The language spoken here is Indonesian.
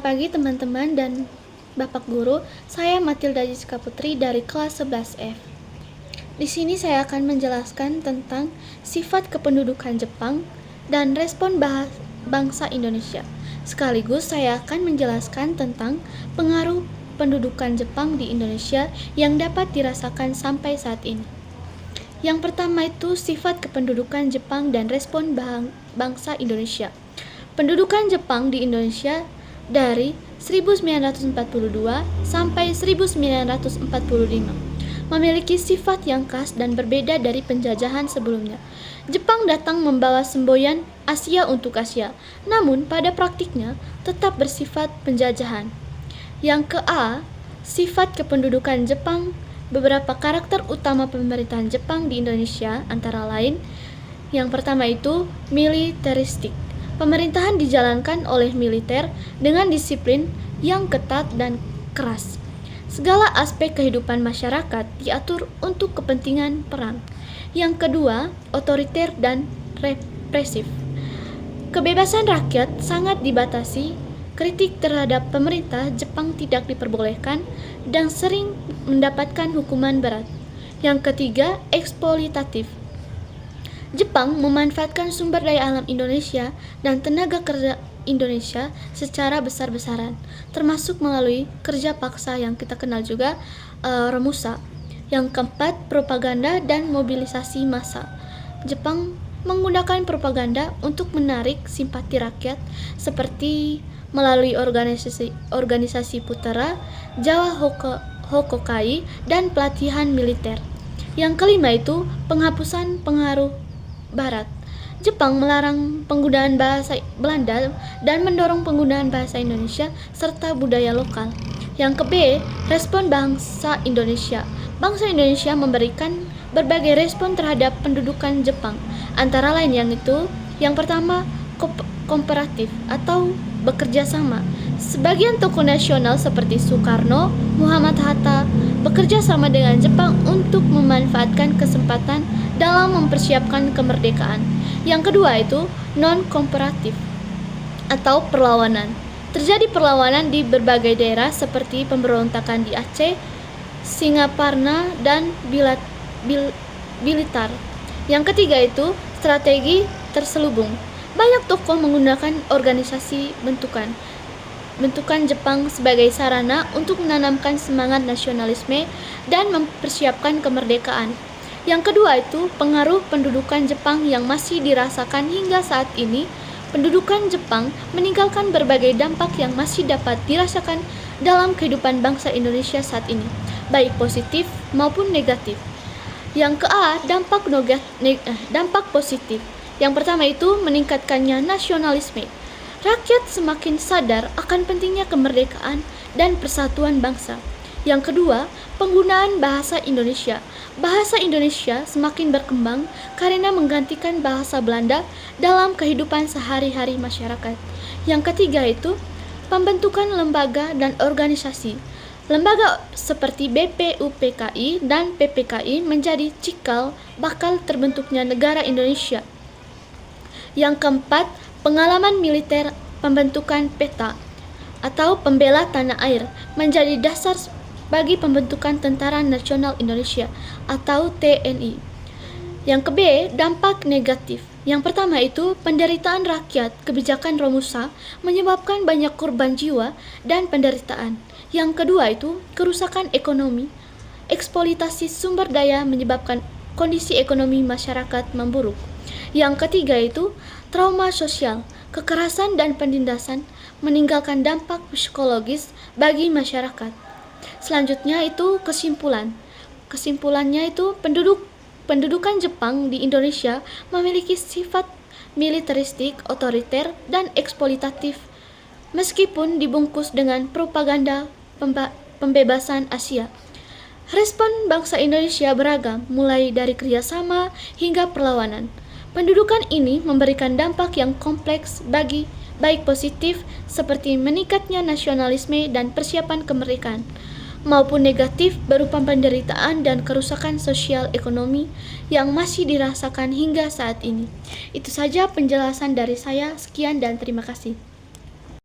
Selamat pagi teman-teman dan Bapak Guru. Saya Matilda Jessica Putri dari kelas 11F. Di sini saya akan menjelaskan tentang sifat kependudukan Jepang dan respon bangsa Indonesia. Sekaligus saya akan menjelaskan tentang pengaruh pendudukan Jepang di Indonesia yang dapat dirasakan sampai saat ini. Yang pertama itu sifat kependudukan Jepang dan respon bangsa Indonesia. Pendudukan Jepang di Indonesia dari 1942 sampai 1945 memiliki sifat yang khas dan berbeda dari penjajahan sebelumnya. Jepang datang membawa semboyan Asia untuk Asia, namun pada praktiknya tetap bersifat penjajahan. Yang ke-A, sifat kependudukan Jepang. Beberapa karakter utama pemerintahan Jepang di Indonesia antara lain, yang pertama itu militeristik. Pemerintahan dijalankan oleh militer dengan disiplin yang ketat dan keras. Segala aspek kehidupan masyarakat diatur untuk kepentingan perang. Yang kedua, otoriter dan represif. Kebebasan rakyat sangat dibatasi. Kritik terhadap pemerintah Jepang tidak diperbolehkan dan sering mendapatkan hukuman berat. Yang ketiga, eksploitatif. Jepang memanfaatkan sumber daya alam Indonesia dan tenaga kerja Indonesia secara besar-besaran, termasuk melalui kerja paksa yang kita kenal juga Romusa. Yang keempat, propaganda dan mobilisasi massa. Jepang menggunakan propaganda untuk menarik simpati rakyat seperti melalui organisasi Putera, Jawa Hokokai, dan pelatihan militer. Yang kelima itu penghapusan pengaruh Barat. Jepang melarang penggunaan bahasa Belanda dan mendorong penggunaan bahasa Indonesia serta budaya lokal. Yang ke-B, respon bangsa Indonesia. Bangsa Indonesia memberikan berbagai respon terhadap pendudukan Jepang. Antara lain yang pertama, kooperatif atau bekerja sama. Sebagian tokoh nasional seperti Soekarno, Muhammad Hatta bekerja sama dengan Jepang untuk memanfaatkan kesempatan dalam mempersiapkan kemerdekaan. Yang kedua itu non-kooperatif atau perlawanan. Terjadi perlawanan di berbagai daerah seperti pemberontakan di Aceh, Singaparna, dan Blitar. Yang ketiga itu strategi terselubung. Banyak tokoh menggunakan organisasi bentukan Jepang sebagai sarana untuk menanamkan semangat nasionalisme dan mempersiapkan kemerdekaan. Yang kedua itu pengaruh pendudukan Jepang yang masih dirasakan hingga saat ini. Pendudukan Jepang meninggalkan berbagai dampak yang masih dapat dirasakan dalam kehidupan bangsa Indonesia saat ini, baik positif maupun negatif. Yang ke-A, dampak positif. Yang pertama itu meningkatkannya nasionalisme. Rakyat semakin sadar akan pentingnya kemerdekaan dan persatuan bangsa. Yang kedua, penggunaan bahasa Indonesia. Bahasa Indonesia semakin berkembang karena menggantikan bahasa Belanda dalam kehidupan sehari-hari masyarakat. Yang ketiga itu pembentukan lembaga dan organisasi. Lembaga seperti BPUPKI dan PPKI menjadi cikal bakal terbentuknya negara Indonesia. Yang keempat, pengalaman militer pembentukan peta atau pembela tanah air menjadi dasar bagi pembentukan Tentara Nasional Indonesia atau TNI. Yang ke-B, dampak negatif. Yang pertama itu penderitaan rakyat. Kebijakan Romusa menyebabkan banyak korban jiwa dan penderitaan. Yang kedua itu kerusakan ekonomi. Eksploitasi sumber daya menyebabkan kondisi ekonomi masyarakat memburuk. Yang ketiga itu trauma sosial. Kekerasan dan penindasan meninggalkan dampak psikologis bagi masyarakat. Selanjutnya itu kesimpulan. Kesimpulannya itu pendudukan Jepang di Indonesia memiliki sifat militeristik, otoriter, dan eksploitatif meskipun dibungkus dengan propaganda pembebasan Asia. Respon bangsa Indonesia beragam, mulai dari kerjasama hingga perlawanan. Pendudukan ini memberikan dampak yang kompleks bagi baik positif seperti meningkatnya nasionalisme dan persiapan kemerdekaan, maupun negatif berupa penderitaan dan kerusakan sosial ekonomi yang masih dirasakan hingga saat ini. Itu saja penjelasan dari saya. Sekian dan terima kasih.